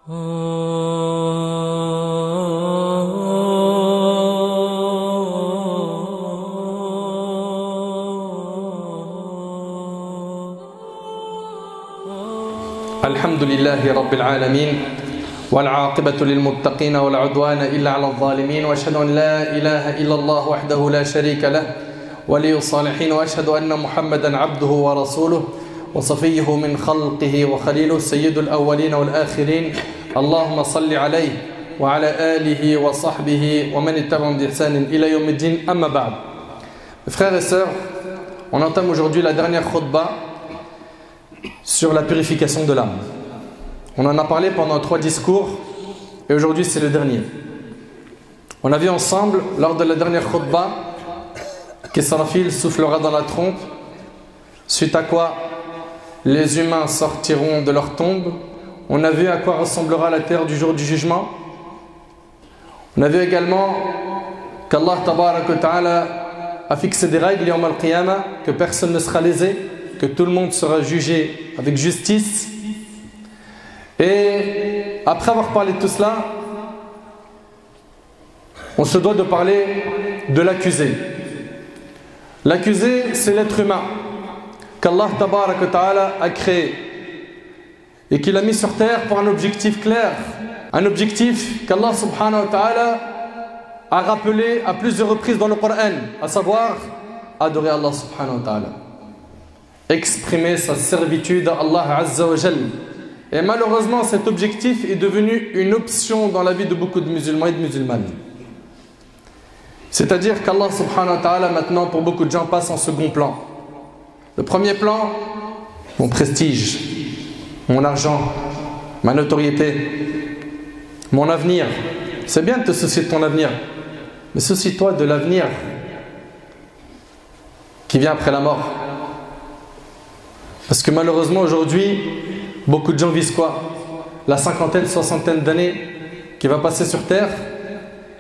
الحمد لله رب العالمين والعاقبة للمتقين ولا عدوان إلا على الظالمين وأشهد أن لا إله إلا الله وحده لا شريك له ولي الصالحين وأشهد أن محمدا عبده ورسوله وصفيه من خلقه وخليله سيد الأولين والآخرين اللهم صل عليه وعلى آله وصحبه ومن اتبعهم بإحسان إلى يوم الدين أما بعد. Frères et sœurs, on entame aujourd'hui la dernière khutbah sur la purification de l'âme. On en a parlé pendant 3 discours et aujourd'hui c'est le dernier. On a vu ensemble lors de la dernière khutbah qu'Israfil soufflera dans la trompe, suite à quoi les humains sortiront de leur tombe. On a vu à quoi ressemblera la terre du jour du jugement. On a vu également qu'Allah Tabarak wa Ta'ala a fixé des règles yawm al-qiyamah, que personne ne sera lésé, que tout le monde sera jugé avec justice. Et après avoir parlé de tout cela, on se doit de parler de l'accusé. L'accusé, c'est l'être humain qu'Allah Tabarak wa Ta'ala a créé et qu'il a mis sur terre pour un objectif clair, un objectif qu'Allah Subhanahu wa Ta'ala a rappelé à plusieurs reprises dans le Coran, à savoir adorer Allah Subhanahu wa Ta'ala, exprimer sa servitude à Allah Azza wa Jal. Et malheureusement cet objectif est devenu une option dans la vie de beaucoup de musulmans et de musulmanes. C'est-à-dire qu'Allah Subhanahu wa Ta'ala maintenant pour beaucoup de gens passe en second plan. Le premier plan, mon prestige, mon argent, ma notoriété, mon avenir. C'est bien de te soucier de ton avenir, mais soucie-toi de l'avenir qui vient après la mort. Parce que malheureusement aujourd'hui, beaucoup de gens visent quoi? La cinquantaine, soixantaine d'années qui va passer sur terre,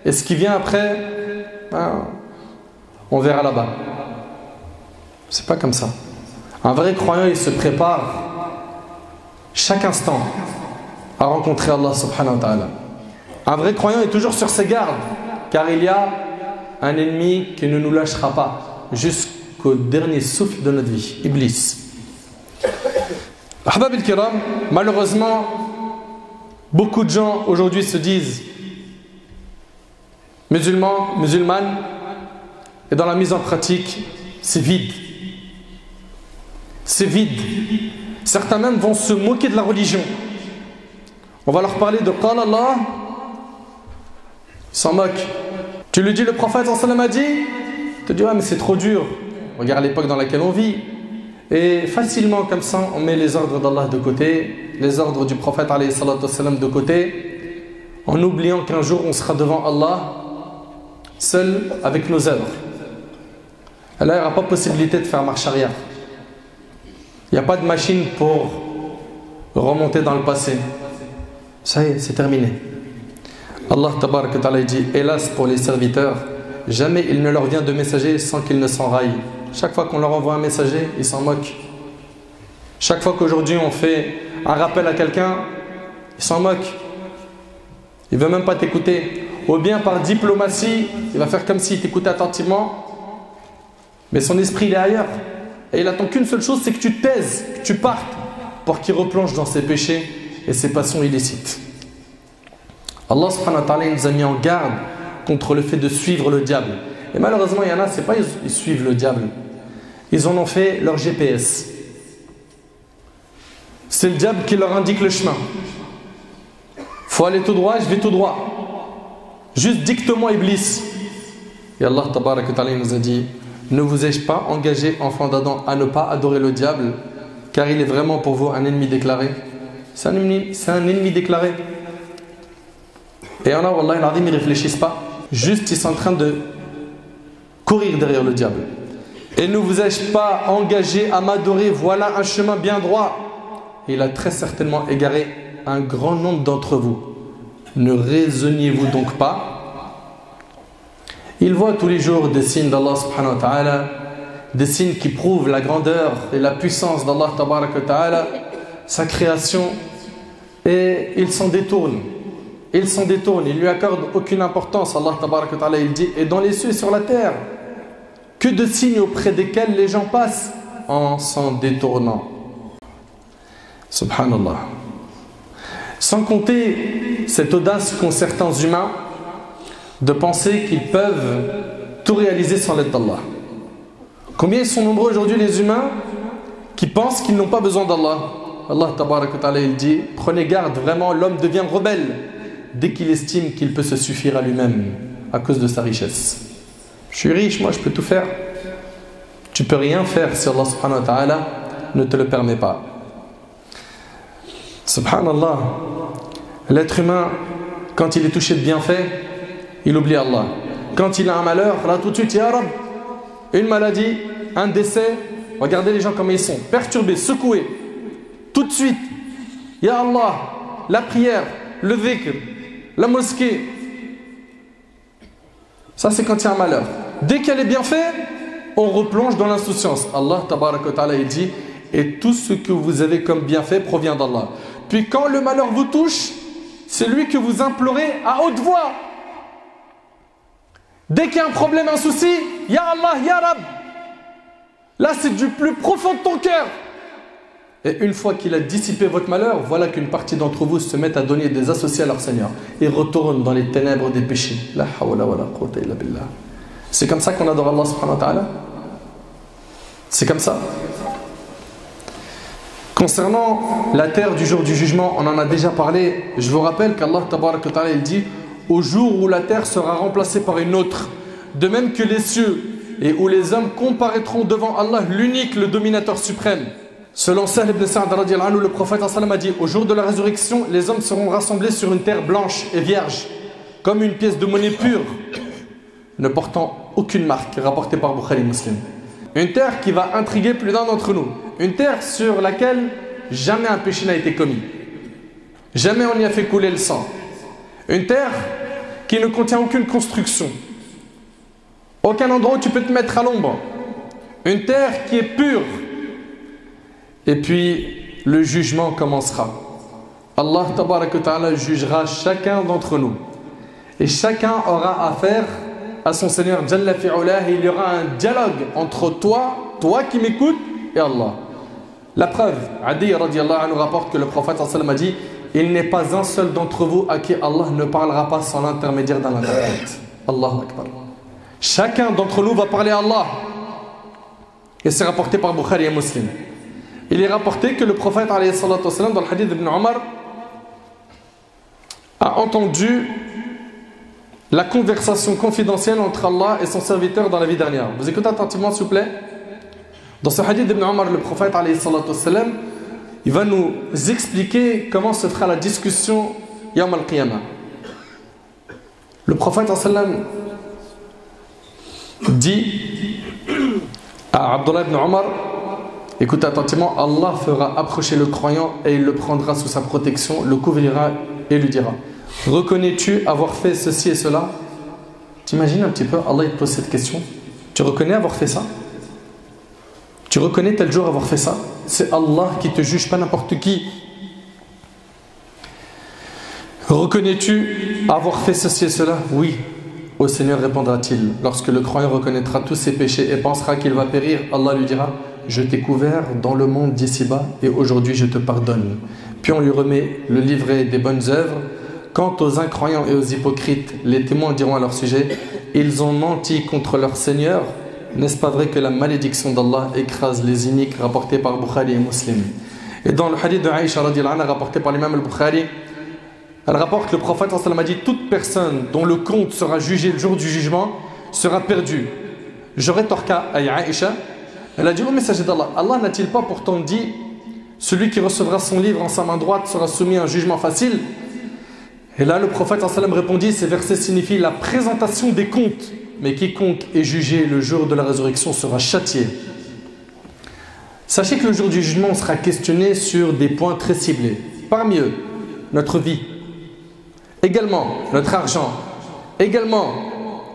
et ce qui vient après, on verra là-bas. C'est pas comme ça. Un vrai croyant, il se prépare chaque instant à rencontrer Allah subhanahu wa ta'ala. Un vrai croyant est toujours sur ses gardes, car il y a un ennemi qui ne nous lâchera pas jusqu'au dernier souffle de notre vie, Iblis. Ahbab al-Kiram, malheureusement, beaucoup de gens aujourd'hui se disent musulmans, musulmanes, et dans la mise en pratique, c'est vide. C'est vide. Certains même vont se moquer de la religion. On va leur parler de Qala Allah, ils s'en moquent. Tu lui dis le prophète sallallahu alayhi wa sallam a dit, il te dit ouais mais c'est trop dur. Regarde l'époque dans laquelle on vit. Et facilement comme ça, on met les ordres d'Allah de côté, les ordres du prophète alayhi salatu wa sallam de côté, en oubliant qu'un jour on sera devant Allah, seul avec nos œuvres. Et là, il n'y aura pas possibilité de faire marche arrière. Il n'y a pas de machine pour remonter dans le passé. Ça y est, c'est terminé. Allah Tabarak wa Ta'ala dit, hélas pour les serviteurs, jamais il ne leur vient de messager sans qu'ils ne s'enraillent. Chaque fois qu'on leur envoie un messager, ils s'en moquent. Chaque fois qu'aujourd'hui on fait un rappel à quelqu'un, ils s'en moquent. Il ne veut même pas t'écouter. Ou bien par diplomatie, il va faire comme s'il t'écoutait attentivement, mais son esprit il est ailleurs. Et il attend qu'une seule chose, c'est que tu te taises, que tu partes, pour qu'il replonge dans ses péchés et ses passions illicites. Allah subhanahu wa ta'ala nous a mis en garde contre le fait de suivre le diable. Et malheureusement, il y en a, c'est pas ils suivent le diable. Ils en ont fait leur GPS. C'est le diable qui leur indique le chemin. Faut aller tout droit, je vais tout droit. Juste dicte-moi Iblis. Et Allah Tabarak wa Ta'ala nous a dit, ne vous ai-je pas engagé, enfants d'Adam, à ne pas adorer le diable, car il est vraiment pour vous un ennemi déclaré. C'est un ennemi déclaré. Et il y en a, Wallah, ils ne réfléchissent pas. Juste, ils sont en train de courir derrière le diable. Et ne vous ai-je pas engagé à m'adorer? Voilà un chemin bien droit. Et il a très certainement égaré un grand nombre d'entre vous. Ne raisonniez-vous donc pas? Il voit tous les jours des signes d'Allah subhanahu wa ta'ala, des signes qui prouvent la grandeur et la puissance d'Allah tabarak wa ta'ala, sa création. et il s'en détourne. Il s'en détourne, il lui accorde aucune importance. Allah tabaraka wa ta'ala, il dit, et dans les cieux et sur la terre, que de signes auprès desquels les gens passent en s'en détournant. Subhanallah. Sans compter cette audace qu'ont certains humains de penser qu'ils peuvent tout réaliser sans l'aide d'Allah. Combien ils sont nombreux aujourd'hui les humains qui pensent qu'ils n'ont pas besoin d'Allah. Allah tabaraka wa ta'ala, il dit, prenez garde, vraiment l'homme devient rebelle dès qu'il estime qu'il peut se suffire à lui-même à cause de sa richesse. Je suis riche, moi je peux tout faire. Tu peux rien faire si Allah subhanahu wa ta'ala ne te le permet pas. Subhanallah, l'être humain, quand il est touché de bienfaits, il oublie Allah. Quand il a un malheur, là tout de suite, Ya Rab, une maladie, un décès, regardez les gens comme ils sont, perturbés, secoués. Tout de suite, Ya Allah, la prière, le dhikr, la mosquée. Ça c'est quand il y a un malheur. Dès qu'il y a les bienfaits, on replonge dans l'insouciance. Allah tabaraka wa ta'ala, il dit, et tout ce que vous avez comme bienfait provient d'Allah. Puis quand le malheur vous touche, c'est lui que vous implorez à haute voix. Dès qu'il y a un problème, un souci, Ya Allah, Ya Rab. Là c'est du plus profond de ton cœur. Et une fois qu'il a dissipé votre malheur, voilà qu'une partie d'entre vous se met à donner des associés à leur Seigneur et retourne dans les ténèbres des péchés. La hawla wa la quwwata illa billah. C'est comme ça qu'on adore Allah subhanahu wa ta'ala. C'est comme ça. Concernant la terre du jour du jugement, on en a déjà parlé. Je vous rappelle qu'Allah tabaraka wa ta'ala, il dit, au jour où la terre sera remplacée par une autre, de même que les cieux, et où les hommes comparaîtront devant Allah, l'unique, le dominateur suprême. Selon Sahl ibn Sa'd radiyallahu anhu, le prophète a dit, au jour de la résurrection, les hommes seront rassemblés sur une terre blanche et vierge, comme une pièce de monnaie pure, ne portant aucune marque, rapportée par Bukhari Muslim. Une terre qui va intriguer plus d'un d'entre nous. Une terre sur laquelle jamais un péché n'a été commis. Jamais on y a fait couler le sang. Une terre qui ne contient aucune construction. Aucun endroit où tu peux te mettre à l'ombre. Une terre qui est pure. Et puis, le jugement commencera. Allah tabaraka wa ta'ala jugera chacun d'entre nous. Et chacun aura affaire à son Seigneur Jalla fi'ulah. Il y aura un dialogue entre toi qui m'écoutes, et Allah. La preuve, Adi radiyallahu anhu rapporte que le prophète sallallahu a dit, il n'est pas un seul d'entre vous à qui Allah ne parlera pas sans l'intermédiaire d'un interprète. Allahu Akbar. Chacun d'entre nous va parler à Allah. Et c'est rapporté par Bukhari et Muslim. Il est rapporté que le prophète alayhi salatu wassalam, dans le hadith d'Ibn Omar, a entendu la conversation confidentielle entre Allah et son serviteur dans la vie dernière. Vous écoutez attentivement s'il vous plaît. Dans ce hadith d'Ibn Omar, le prophète alayhi salatu wassalam, il va nous expliquer comment se fera la discussion Yawm al-Qiyamah. Le prophète sallam dit à Abdullah ibn Omar, écoutez attentivement, Allah fera approcher le croyant et il le prendra sous sa protection, le couvrira et lui dira, reconnais-tu avoir fait ceci et cela? T'imagines un petit peu, Allah il te pose cette question. Tu reconnais avoir fait ça? Tu reconnais tel jour avoir fait ça? C'est Allah qui te juge, pas n'importe qui. Reconnais-tu avoir fait ceci et cela? Oui. Au Seigneur répondra-t-il. Lorsque le croyant reconnaîtra tous ses péchés et pensera qu'il va périr, Allah lui dira, je t'ai couvert dans le monde d'ici-bas et aujourd'hui je te pardonne. Puis on lui remet le livret des bonnes œuvres. Quant aux incroyants et aux hypocrites, les témoins diront à leur sujet, ils ont menti contre leur Seigneur. N'est-ce pas vrai que la malédiction d'Allah écrase les iniques, rapportés par Bukhari et Muslim? Et dans le hadith de Aïcha radiyallahu anha, rapporté par l'imam al-Bukhari, elle rapporte que le prophète sallallahu alayhi wa sallam a dit, toute personne dont le compte sera jugé le jour du jugement sera perdue. Je rétorque à Aïcha, elle a dit, ô messager d'Allah, Allah n'a-t-il pas pourtant dit, celui qui recevra son livre en sa main droite sera soumis à un jugement facile? Et là le prophète sallallahu alayhi wa sallam répondit, ces versets signifient la présentation des comptes, mais quiconque est jugé le jour de la résurrection sera châtié. Sachez que le jour du jugement on sera questionné sur des points très ciblés. Parmi eux, notre vie, également notre argent, également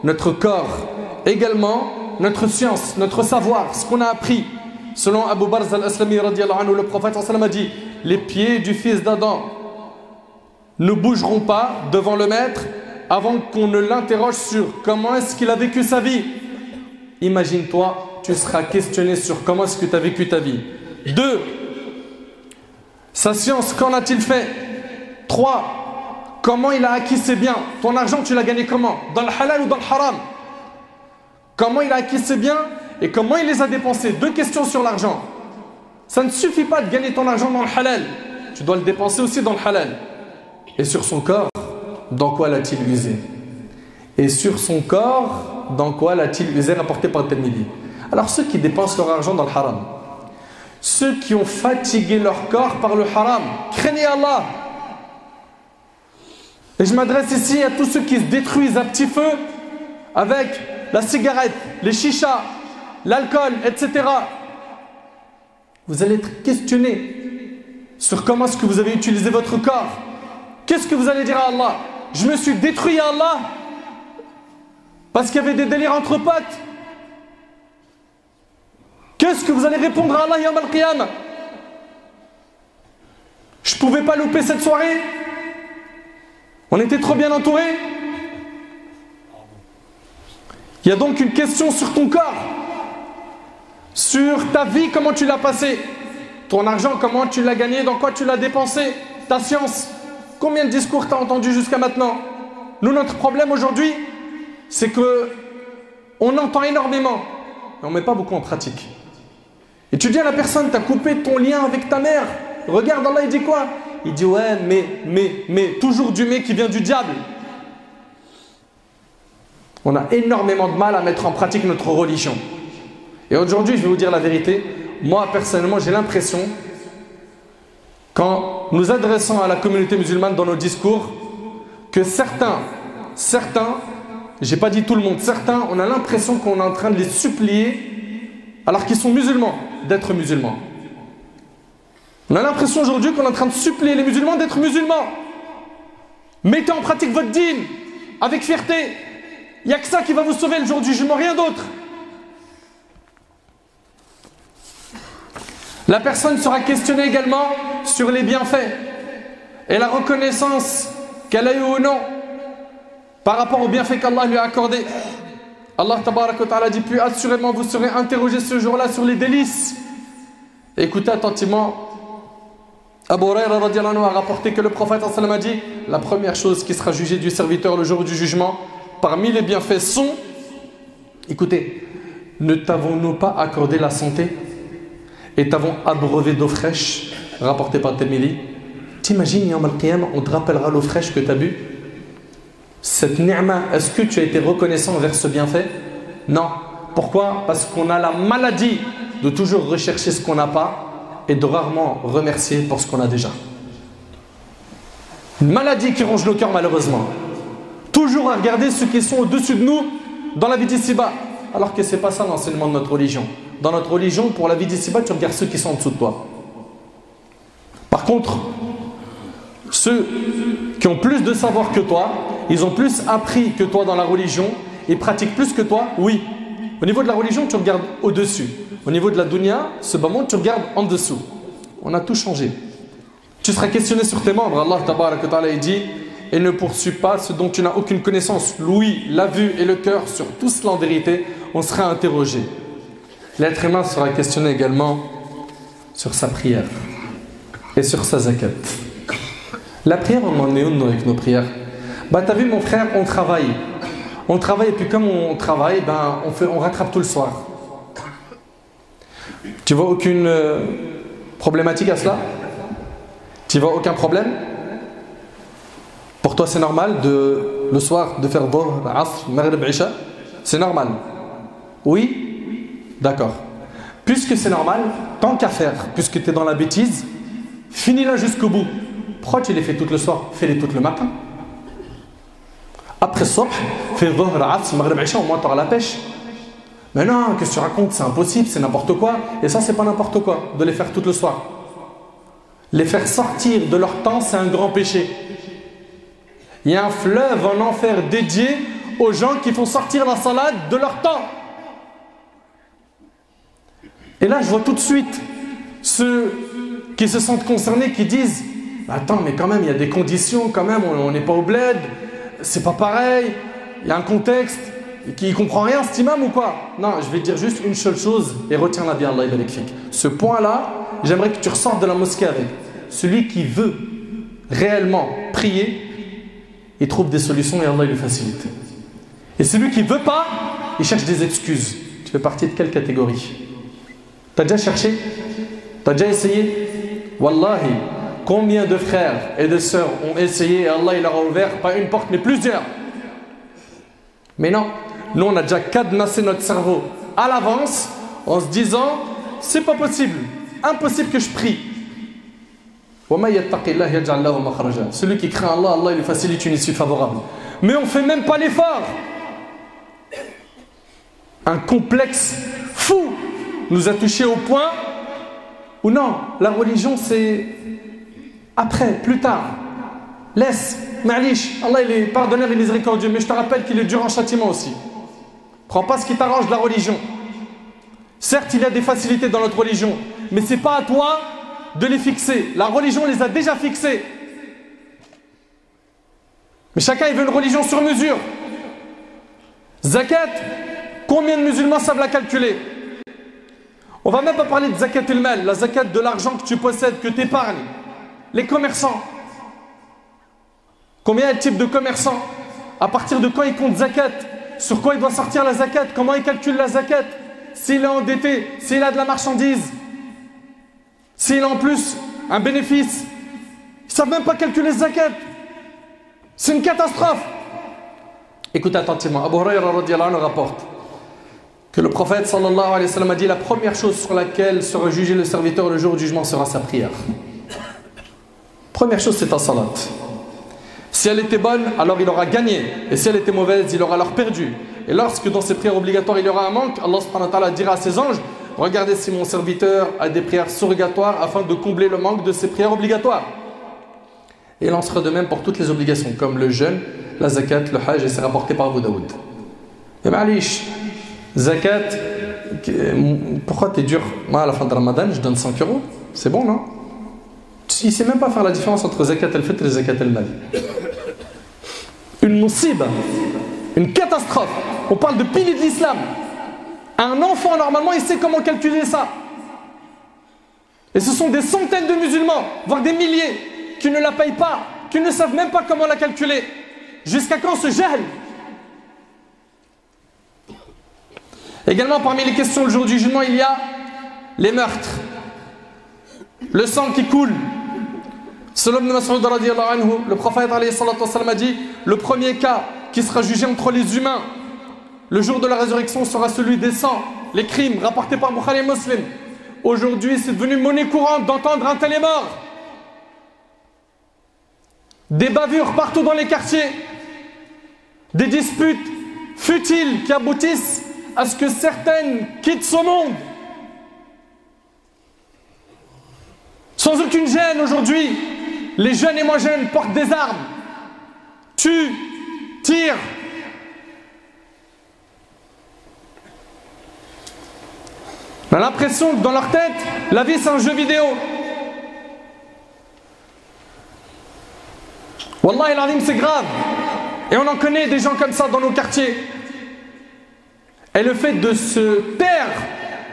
notre corps, également notre science, notre savoir, ce qu'on a appris. Selon Abu Barz al-Aslami radiyallahu anhu, le prophète sallallahu alayhi wa sallam a dit, les pieds du fils d'Adam ne bougeront pas devant le maître avant qu'on ne l'interroge sur comment est-ce qu'il a vécu sa vie. Imagine-toi, tu seras questionné sur comment est-ce que tu as vécu ta vie. 2. Sa science, qu'en a-t-il fait? 3. Comment il a acquis ses biens? Ton argent, tu l'as gagné comment? Dans le halal ou dans le haram? Comment il a acquis ses biens et comment il les a dépensés? 2 questions sur l'argent. Ça ne suffit pas de gagner ton argent dans le halal. Tu dois le dépenser aussi dans le halal. Et sur son corps, dans quoi l'a-t-il usé? Et sur son corps, dans quoi l'a-t-il usé, rapporté par Tirmidhi? Alors ceux qui dépensent leur argent dans le haram, ceux qui ont fatigué leur corps par le haram, craignez Allah. Et je m'adresse ici à tous ceux qui se détruisent à petit feu avec la cigarette, les chichas, l'alcool, etc. Vous allez être questionné sur comment est-ce que vous avez utilisé votre corps. Qu'est-ce que vous allez dire à Allah? Je me suis détruit à Allah parce qu'il y avait des délires entre potes. Qu'est-ce que vous allez répondre à Allah Yawm al-Qiyamah? Je ne pouvais pas louper cette soirée. On était trop bien entourés. Il y a donc une question sur ton corps, sur ta vie, comment tu l'as passée, ton argent, comment tu l'as gagné, dans quoi tu l'as dépensé, ta science, combien de discours tu as entendu jusqu'à maintenant. Nous, notre problème aujourd'hui, c'est que on entend énormément, mais on ne met pas beaucoup en pratique. Et tu dis à la personne, tu as coupé ton lien avec ta mère. Regarde, Allah, il dit quoi? Il dit, ouais, mais, toujours du mais qui vient du diable. On a énormément de mal à mettre en pratique notre religion. Et aujourd'hui, je vais vous dire la vérité. Moi, personnellement, j'ai l'impression, quand nous adressons à la communauté musulmane dans nos discours, que certains, j'ai pas dit tout le monde, certains, on a l'impression qu'on est en train de les supplier, alors qu'ils sont musulmans, d'être musulmans. On a l'impression aujourd'hui qu'on est en train de supplier les musulmans d'être musulmans. Mettez en pratique votre dîn avec fierté. Il n'y a que ça qui va vous sauver le jour du jugement, rien d'autre. La personne sera questionnée également sur les bienfaits et la reconnaissance qu'elle a eu ou non par rapport aux bienfaits qu'Allah lui a accordés. Allah tabaraka wa ta'ala dit, puis assurément vous serez interrogé ce jour-là sur les délices. Et écoutez attentivement, Abu Huraira radiyallahu anhu a rapporté que le prophète sallallahu alayhi wa sallam a dit, la première chose qui sera jugée du serviteur le jour du jugement, parmi les bienfaits sont, écoutez, ne t'avons-nous pas accordé la santé et t'avons abreuvé d'eau fraîche, rapporté par Tirmidhi? T'imagines, Yawm al-Qiyamah, on te rappellera l'eau fraîche que tu as bu? Cette ni'ma, est-ce que tu as été reconnaissant envers ce bienfait? Non. Pourquoi? Parce qu'on a la maladie de toujours rechercher ce qu'on n'a pas et de rarement remercier pour ce qu'on a déjà. Une maladie qui ronge nos cœurs malheureusement. Toujours à regarder ceux qui sont au-dessus de nous dans la vie d'ici-bas. Alors que ce n'est pas ça l'enseignement de notre religion. Dans notre religion, pour la vie d'ici-bas, tu regardes ceux qui sont en dessous de toi. Par contre, ceux qui ont plus de savoir que toi, ils ont plus appris que toi dans la religion, ils pratiquent plus que toi, oui. Au niveau de la religion, tu regardes au-dessus. Au niveau de la dunya, ce bas monde, tu regardes en dessous. On a tout changé. Tu seras questionné sur tes membres. Allah tabaraka wa ta'ala dit, et ne poursuis pas ce dont tu n'as aucune connaissance. L'ouïe, la vue et le cœur, sur tout cela en vérité, on sera interrogé. L'être humain sera questionné également sur sa prière et sur sa zakat. La prière, on en est où nous avec nos prières? Bah t'as vu mon frère, on travaille. On travaille et puis comme on travaille, ben, on rattrape tout le soir. Tu vois aucune problématique à cela? Tu vois aucun problème? Pour toi c'est normal le soir de faire Dhuhr, Asr, Maghrib, Isha? C'est normal? Oui? D'accord. Puisque c'est normal, tant qu'à faire, puisque tu es dans la bêtise, finis-la jusqu'au bout. Pourquoi tu les fais tout le soir? Fais-les tout le matin. Après Subh, fais Dhuhr, Asr, Maghrib, Isha, au moins tu auras la pêche. Mais non, qu'est-ce que tu racontes? C'est impossible, c'est n'importe quoi. Et ça, c'est pas n'importe quoi, de les faire tout le soir. Les faire sortir de leur temps, c'est un grand péché. Il y a un fleuve en enfer dédié aux gens qui font sortir la salade de leur temps. Et là, je vois tout de suite ceux qui se sentent concernés, qui disent, attends, mais quand même, il y a des conditions, quand même, on n'est pas au bled, c'est pas pareil, il y a un contexte, qui comprend rien, cet imam ou quoi? Non, je vais te dire juste une seule chose et retiens-la bien, Allah barik fik. Ce point-là, j'aimerais que tu ressortes de la mosquée avec. Celui qui veut réellement prier, il trouve des solutions et Allah lui facilite. Et celui qui ne veut pas, il cherche des excuses. Tu fais partie de quelle catégorie? Tu as déjà cherché? Tu as déjà essayé? Wallahi, combien de frères et de sœurs ont essayé et Allah il leur a ouvert pas une porte mais plusieurs? Mais non, nous on a déjà cadenassé notre cerveau à l'avance en se disant c'est pas possible, impossible que je prie. Celui qui craint Allah, Allah il lui facilite une issue favorable. Mais on ne fait même pas l'effort. Un complexe fou nous a touché au point où non, la religion c'est après, plus tard. Laisse, ma'lish, Allah il est pardonneur et miséricordieux, mais je te rappelle qu'il est dur en châtiment aussi. Prends pas ce qui t'arrange de la religion. Certes, il y a des facilités dans notre religion, mais ce n'est pas à toi de les fixer. La religion les a déjà fixées. Mais chacun il veut une religion sur mesure. Zakat, combien de musulmans savent la calculer? On va même pas parler de zakat al-mal, la zakat de l'argent que tu possèdes, que tu épargnes. Les commerçants. Combien il y a de types de commerçants? À partir de quand ils comptent zakat? Sur quoi il doit sortir la zakat? Comment il calcule la zakat? S'il est endetté, s'il a de la marchandise, s'il a en plus un bénéfice, ils ne savent même pas calculer zakat. C'est une catastrophe. Écoute attentivement, Abu Hurayra radiyallahu anhu rapporte que le prophète sallallahu alayhi wa sallam a dit la première chose sur laquelle sera jugé le serviteur le jour du jugement sera sa prière. Première chose, c'est ta salat. Si elle était bonne, alors il aura gagné. Et si elle était mauvaise, il aura alors perdu. Et lorsque dans ses prières obligatoires, il y aura un manque, Allah subhanahu wa ta'ala dira à ses anges, regardez si mon serviteur a des prières surrogatoires afin de combler le manque de ses prières obligatoires. Et il en sera de même pour toutes les obligations, comme le jeûne, la zakat, le hajj, et c'est rapporté par Abu Daoud. Et ma'alish, zakat, pourquoi t'es dur? Moi, à la fin de Ramadan, je donne 5 €. C'est bon, non? Il ne sait même pas faire la différence entre zakat al-fitr et zakat al-mal. Une musiba, une catastrophe. On parle de piliers de l'islam. Un enfant, normalement, il sait comment calculer ça. Et ce sont des centaines de musulmans, voire des milliers, qui ne la payent pas, qui ne savent même pas comment la calculer. Jusqu'à quand ce jahl? Également, parmi les questions le jour du jugement, il y a les meurtres. Le sang qui coule. Selon Ibn Mas'ud radiyallahu anhu, le prophète alayhi salatu wassalam a dit le premier cas qui sera jugé entre les humains le jour de la résurrection sera celui des sangs, les crimes rapportés par Bukhari et Muslim. Aujourd'hui, c'est devenu monnaie courante d'entendre un tel est mort. Des bavures partout dans les quartiers, des disputes futiles qui aboutissent à ce que certaines quittent ce monde. Sans aucune gêne aujourd'hui, les jeunes et moins jeunes portent des armes, tuent, tirent. On a l'impression que dans leur tête, la vie c'est un jeu vidéo. Wallah el Azim, c'est grave. Et on en connaît des gens comme ça dans nos quartiers. Et le fait de se taire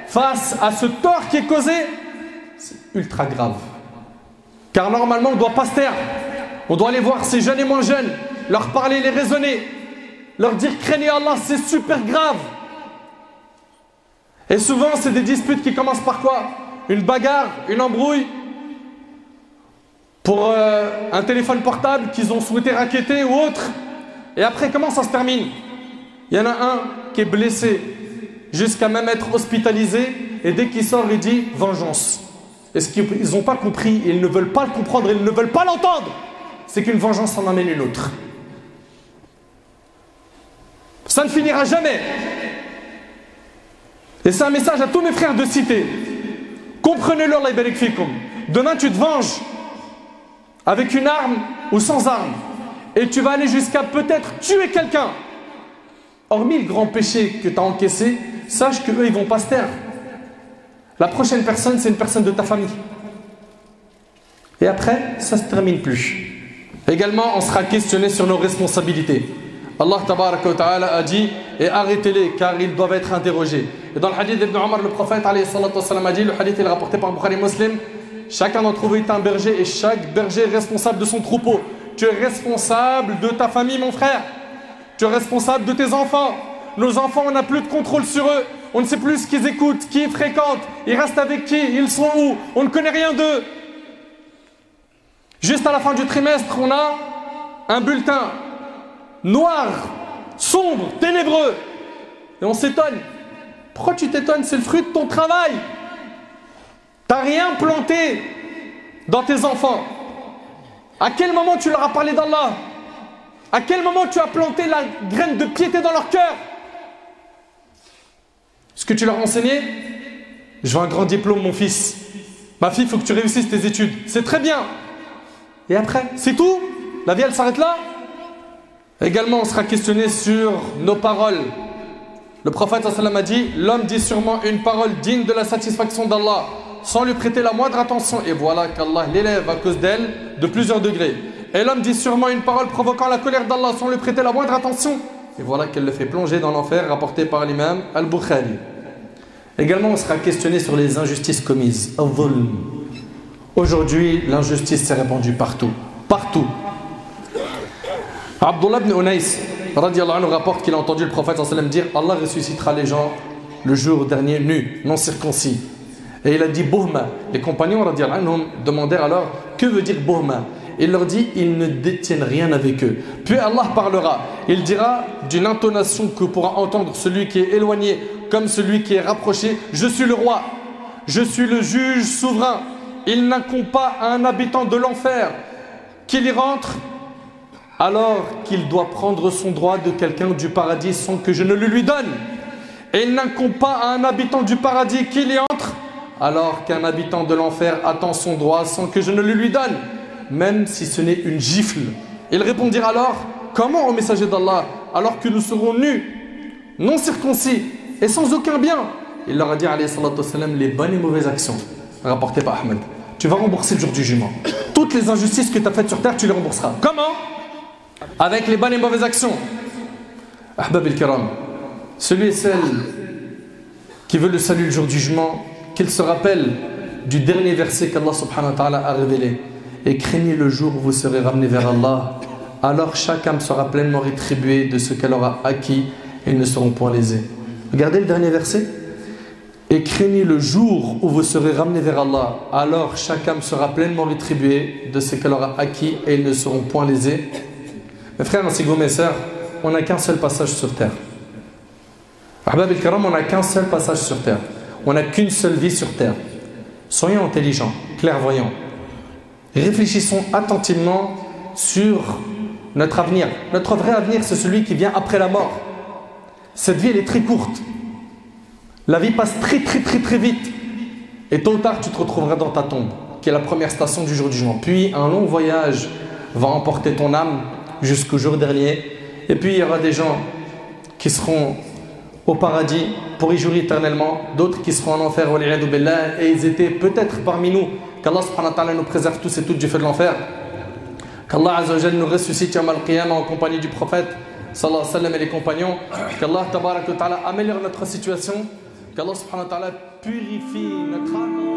face à ce tort qui est causé, c'est ultra grave. Car normalement, on ne doit pas se taire. On doit aller voir ces jeunes et moins jeunes, leur parler, les raisonner, leur dire craignez Allah, c'est super grave. Et souvent, c'est des disputes qui commencent par quoi? Une bagarre, une embrouille pour un téléphone portable qu'ils ont souhaité racketter ou autre. Et après, comment ça se termine? Il y en a un qui est blessé jusqu'à même être hospitalisé et dès qu'il sort, il dit vengeance. Et ce qu'ils n'ont pas compris, ils ne veulent pas le comprendre, ils ne veulent pas l'entendre, c'est qu'une vengeance en amène une autre. Ça ne finira jamais. Et c'est un message à tous mes frères de cité. Comprenez-le, Allah barik fikum. Demain, tu te venges avec une arme ou sans arme. Et tu vas aller jusqu'à peut-être tuer quelqu'un. Hormis le grand péché que tu as encaissé, sache qu'eux, ils ne vont pas se taire. La prochaine personne, c'est une personne de ta famille. Et après, ça ne se termine plus. Également, on sera questionné sur nos responsabilités. Allah tabaraka wa ta'ala a dit « Et arrêtez-les car ils doivent être interrogés ». Et dans le hadith d'Ibn Omar, le prophète alayhi salatu wassalam, a dit, le hadith est rapporté par Bukhari Muslim, chacun d'entre vous est un berger et chaque berger est responsable de son troupeau. Tu es responsable de ta famille, mon frère. Tu es responsable de tes enfants. Nos enfants, on n'a plus de contrôle sur eux. On ne sait plus ce qu'ils écoutent, qui ils fréquentent, ils restent avec qui, ils sont où. On ne connaît rien d'eux. Juste à la fin du trimestre, on a un bulletin noir, sombre, ténébreux. Et on s'étonne. Pourquoi tu t'étonnes? C'est le fruit de ton travail. Tu n'as rien planté dans tes enfants. À quel moment tu leur as parlé d'Allah? À quel moment tu as planté la graine de piété dans leur cœur? Ce que tu leur as enseigné? Je veux un grand diplôme, mon fils. Ma fille, il faut que tu réussisses tes études. C'est très bien. Et après, c'est tout? La vie, elle s'arrête là? Également, on sera questionné sur nos paroles. Le prophète sallallahu alayhi wa sallam a dit, l'homme dit sûrement une parole digne de la satisfaction d'Allah, sans lui prêter la moindre attention. Et voilà qu'Allah l'élève à cause d'elle de plusieurs degrés. Et l'homme dit sûrement une parole provoquant la colère d'Allah, sans lui prêter la moindre attention. Et voilà qu'elle le fait plonger dans l'enfer, rapporté par l'imam Al-Bukhari. Également, on sera questionné sur les injustices commises. Al-Dhulm. Aujourd'hui, l'injustice s'est répandue partout. Partout. Abdullah ibn Unais radiallahu anhu rapporte qu'il a entendu le prophète sallallahu alayhi wa sallam dire Allah ressuscitera les gens le jour dernier nus, non circoncis. Et il a dit Bohma. Les compagnons radiallahu anhum demandèrent alors que veut dire Bohma. Il leur dit ils ne détiennent rien avec eux. Puis Allah parlera. Il dira d'une intonation que pourra entendre celui qui est éloigné comme celui qui est rapproché, je suis le roi, je suis le juge souverain. Il n'incombe pas à un habitant de l'enfer qu'il y rentre alors qu'il doit prendre son droit de quelqu'un du paradis sans que je ne le lui donne. Et il n'incombe pas à un habitant du paradis qu'il y entre alors qu'un habitant de l'enfer attend son droit sans que je ne le lui donne, même si ce n'est une gifle. Ils répondirent alors, comment, ô messager d'Allah, alors que nous serons nus, non circoncis et sans aucun bien? Il leur a dit, alayhi salatu wassalam, les bonnes et mauvaises actions, rapporté par Ahmed. Tu vas rembourser le jour du jugement. Toutes les injustices que tu as faites sur terre, tu les rembourseras. Comment? Avec les bonnes et mauvaises actions. Ahbab al-Kiram, celui et celle qui veut le salut le jour du jugement, qu'il se rappelle du dernier verset qu'Allah subhanahu wa ta'ala a révélé. Et craignez le jour où vous serez ramenés vers Allah. Alors chaque âme sera pleinement rétribuée de ce qu'elle aura acquis et ils ne seront point lésés. Regardez le dernier verset. Et craignez le jour où vous serez ramenés vers Allah. Alors chaque âme sera pleinement rétribuée de ce qu'elle aura acquis et ils ne seront point lésés. Mes frères ainsi que vous, mes sœurs, on n'a qu'un seul passage sur terre. Ahbab al-Kiram, on n'a qu'un seul passage sur terre. On n'a qu'une seule vie sur terre. Soyons intelligents, clairvoyants. Réfléchissons attentivement sur notre avenir. Notre vrai avenir, c'est celui qui vient après la mort. Cette vie, elle est très courte. La vie passe très vite. Et tôt ou tard, tu te retrouveras dans ta tombe, qui est la première station du jour du jugement. Puis, un long voyage va emporter ton âme jusqu'au jour dernier. Et puis, il y aura des gens qui seront au paradis pour y jouir éternellement, d'autres qui seront en enfer, et ils étaient peut-être parmi nous. Qu'Allah subhanahu wa ta'ala nous préserve tous et toutes du feu de l'enfer. Qu'Allah azza wa jalla nous ressuscite yawm al-qiyamah en compagnie du prophète sallallahu alayhi wa sallam et les compagnons. Qu'Allah tabaraka wa ta'ala améliore notre situation. Qu'Allah subhanahu wa ta'ala purifie notre âme.